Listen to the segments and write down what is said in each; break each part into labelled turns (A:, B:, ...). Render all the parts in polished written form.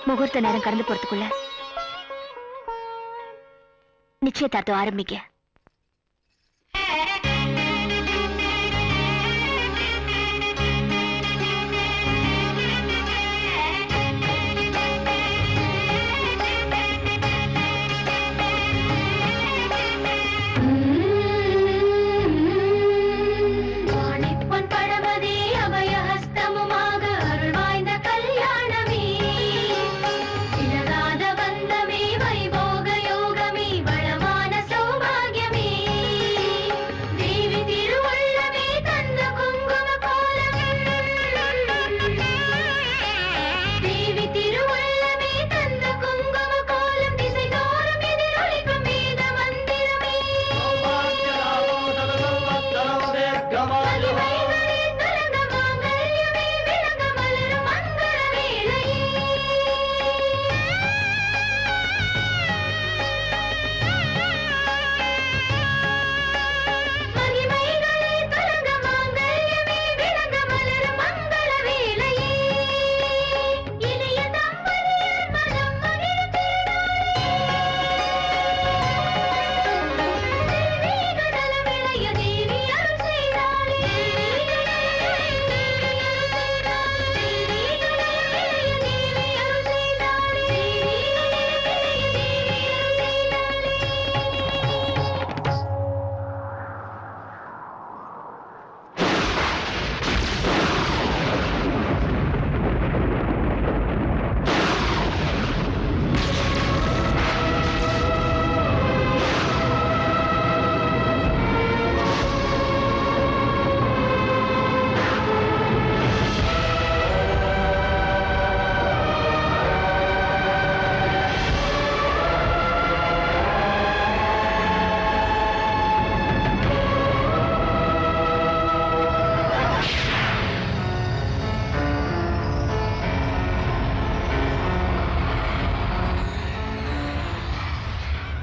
A: முகூர்த்த நேரம் கடந்து போறதுக்குள்ள நிச்சயதார்த்தம் ஆரம்பிக்க.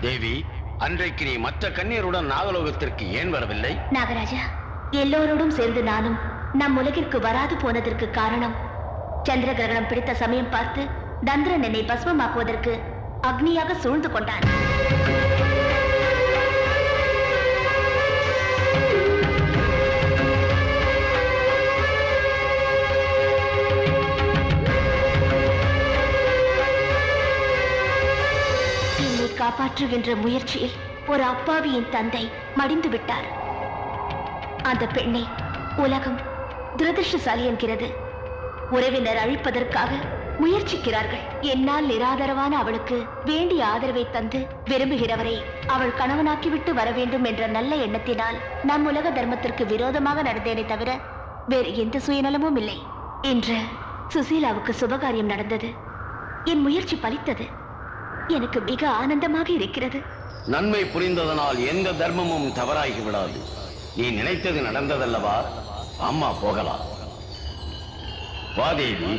B: தேவி, அன்றைக்கு நீ மற்ற கன்னியருடன் நாகலோகத்திற்கு ஏன் வரவில்லை?
A: நாகராஜா, எல்லோரோடும் சேர்ந்து நானும் நம் உலகிற்கு வராது போனதற்கு காரணம், சந்திர கிரகணம் பிடித்த சமயம் பார்த்து தந்திரன் என்னை பஸ்மமாக்குவதற்கு அக்னியாக சூழ்ந்து கொண்டான். காப்பாற்றுகின்ற முயற்சியில் ஒரு அப்பாவியின் தந்தை மடிந்து விட்டார். அந்த பெண்ணை உலகம் துரதிருஷ்டசாலி என்கிறது. உறவினர் அழிப்பதற்காக முயற்சிக்கிறார்கள். என்னால் நிராதரவான அவளுக்கு வேண்டிய ஆதரவை தந்து விரும்புகிறவரை அவள் கணவனாக்கிவிட்டு வர வேண்டும் என்ற நல்ல எண்ணத்தினால் நம் உலக தர்மத்திற்கு விரோதமாக நடந்தேனே தவிர வேறு எந்த சுயநலமும் இல்லை. இன்று சுசீலாவுக்கு சுபகாரியம் நடந்தது. என் முயற்சி பலித்தது. எனக்கு மிக ஆனந்தமாக இருக்கிறது.
B: நன்மை புரிந்ததனால் எந்த தர்மமும் தவறாகி விடாது. நீ நினைத்தது நடந்ததல்லவா? அம்மா போகலாம். வா தேவி.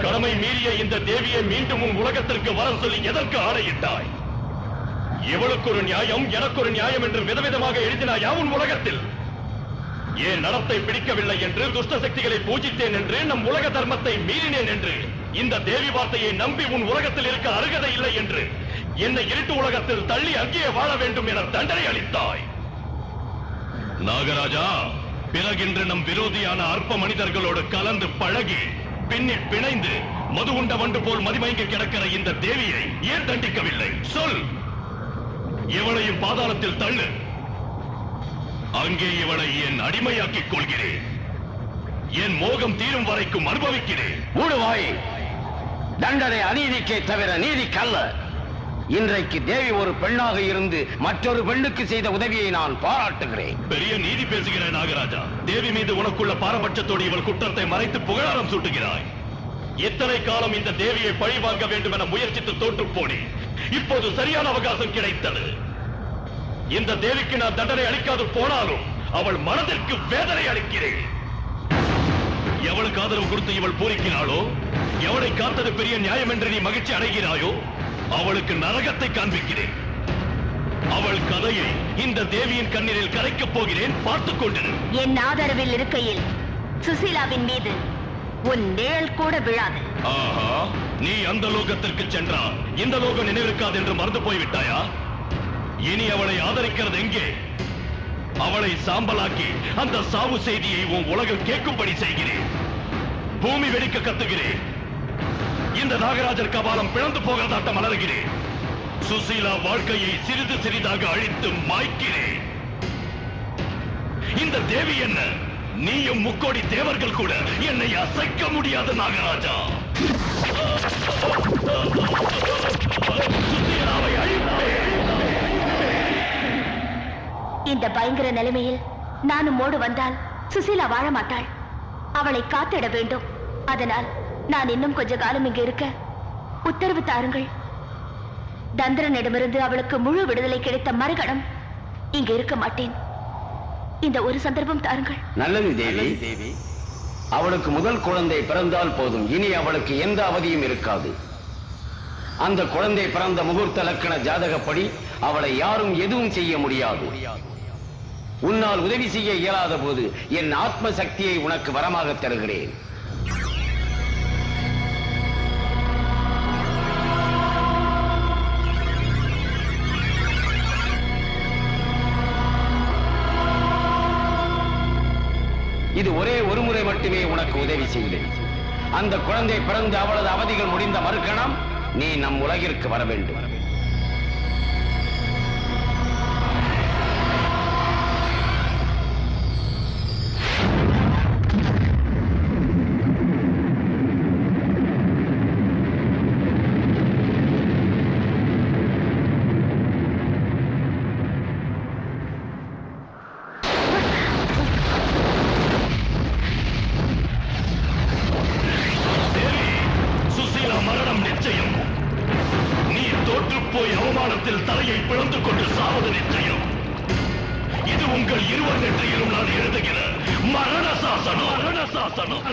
C: கடமை மீறிய இந்த தேவியை மீண்டும் உன் உலகத்திற்கு வர சொல்லி எதற்கு ஆணையிட்டாய்? இவளுக்கு ஒரு நியாயம், எனக்கு ஒரு நியாயம் என்று விதவிதமாக எழுதினாயா உன் உலகத்தில்? ஏன் நடத்தை பிடிக்கவில்லை என்று, துஷ்ட சக்திகளை பூஜித்தேன் என்று, நம் உலக தர்மத்தை மீறினேன் என்று, இந்த தேவி வார்த்தையை நம்பி உன் உலகத்தில் இருக்க அருகதை இல்லை என்று என்னை இருட்டு உலகத்தில் தள்ளி அங்கேயே வாழ வேண்டும் என தண்டனை அளித்தாய். நாகராஜா, பிறகின்று நம் விரோதியான அற்ப மனிதர்களோடு கலந்து பழகி பின்னில் பிணைந்து மது உண்ட வண்டு போல் மதிமயங்கி கிடக்கிற இந்த தேவியை ஏன் தண்டிக்கவில்லை? சொல். இவளையும் பாதாளத்தில் தள்ளு. அங்கே இவளை என் அடிமையாக்கிக் கொள்கிறேன். என் மோகம் தீரும் வரைக்கும் அனுபவிக்கிறேன்.
B: மூடுவாய். தண்டனை அநீதிக்கே தவிர நீதிக்கல்ல. இன்றைக்கு தேவி ஒரு பெண்ணாக இருந்து மற்றொரு பெண்ணுக்கு செய்த உதவியை நான் பாராட்டுகிறேன்.
C: பெரிய நீதி பேசுகிற நாகராஜா, தேவி மீது உனக்குள்ள பாரபட்சத்தோடு இவள் குற்றத்தை மறைத்து புகழாரம் சூட்டுகிறாய். எத்தனை காலம் இந்த தேவியை பழி வாங்க வேண்டும் என முயற்சித்து தோற்று போனேன். இப்போது சரியான அவகாசம் கிடைத்தது. இந்த தேவிக்கு நான் தண்டனை அளிக்காது போனாலும் அவள் மனதிற்கு வேதனை அளிக்கிறேன். எவளுக்கு ஆதரவு கொடுத்து இவள் பூரிக்கிறாளோ, எவளை காத்தது பெரிய நியாயம் என்று நீ மகிழ்ச்சி அடைகிறாயோ, அவளுக்கு நரகத்தை காண்பிக்கிறேன். அவள் கதையை இந்த தேவியின் கண்ணீரில் கரைக்கப் போகிறேன், பார்த்துக் கொண்டிரு.
A: என் ஆதரவில் இருக்கையில் சுசீலாவின் மீது உன் நிழல் கூட விழாது.
C: ஆஹா, நீ அந்த லோகத்திற்கு சென்றால் இந்த லோகம் நினைவிருக்காது என்று மறந்து போய்விட்டாயா? இனி அவளை ஆதரிக்கிறது எங்கே? அவளை சாம்பலாக்கி அந்த சாவு செய்தியை உன் உலகம் கேட்கும்படி செய்கிறேன். பூமி வெடிக்க கத்துகிறேன். இந்த நாகராஜர் கபாலம் பிளந்து போகிறதாட்டம் மலர்கிறேன். சுசீலா வாழ்க்கையை சிறிது சிறிதாக அழித்து மாய்க்கிறேன். இந்த தேவி என்ன, நீயும் முக்கோடி தேவர்கள் கூட என்னை அசைக்க முடியாத நாகராஜா. சுசீலாவை அழிப்பேன்.
A: இந்த பயங்கர நிலைமையில் நானும் மோடு வந்தால் சுசீலா வாழ மாட்டாள். அவளை காத்திட வேண்டும். அதனால் நான் இன்னும் கொஞ்ச காலம் இங்கு இருக்க உத்தரவு தாருங்கள். தந்திரனிடமிருந்து அவளுக்கு முழு விடுதலை கிடைத்த மறுகணம் இங்கு இருக்க மாட்டேன். இந்த ஒரு சந்தர்ப்பம் தாருங்கள்.
B: நல்லது தேவி. அவளுக்கு முதல் குழந்தை பிறந்தால் போதும். இனி அவளுக்கு எந்த அவதியும் இருக்காது. அந்த குழந்தை பிறந்த முகூர்த்த லக்கண ஜாதகப்படி அவளை யாரும் எதுவும் செய்ய முடியாது. உன்னால் உதவி செய்ய இயலாத போது என் ஆத்ம சக்தியை உனக்கு வரமாக தருகிறேன். இது ஒரே ஒரு முறை மட்டுமே உனக்கு உதவி செய்கிறேன். அந்த குழந்தை பிறந்து அவளது அவதிகள் முடிந்த மறுகணம் நீ நம் உலகிற்கு வர வேண்டும்.
C: தலையை பிளந்து கொண்டு சாவது நிச்சயம். இது உங்கள் இருவர் நெற்றியிலும் நான் எழுதுகிற மரண சாசனம்.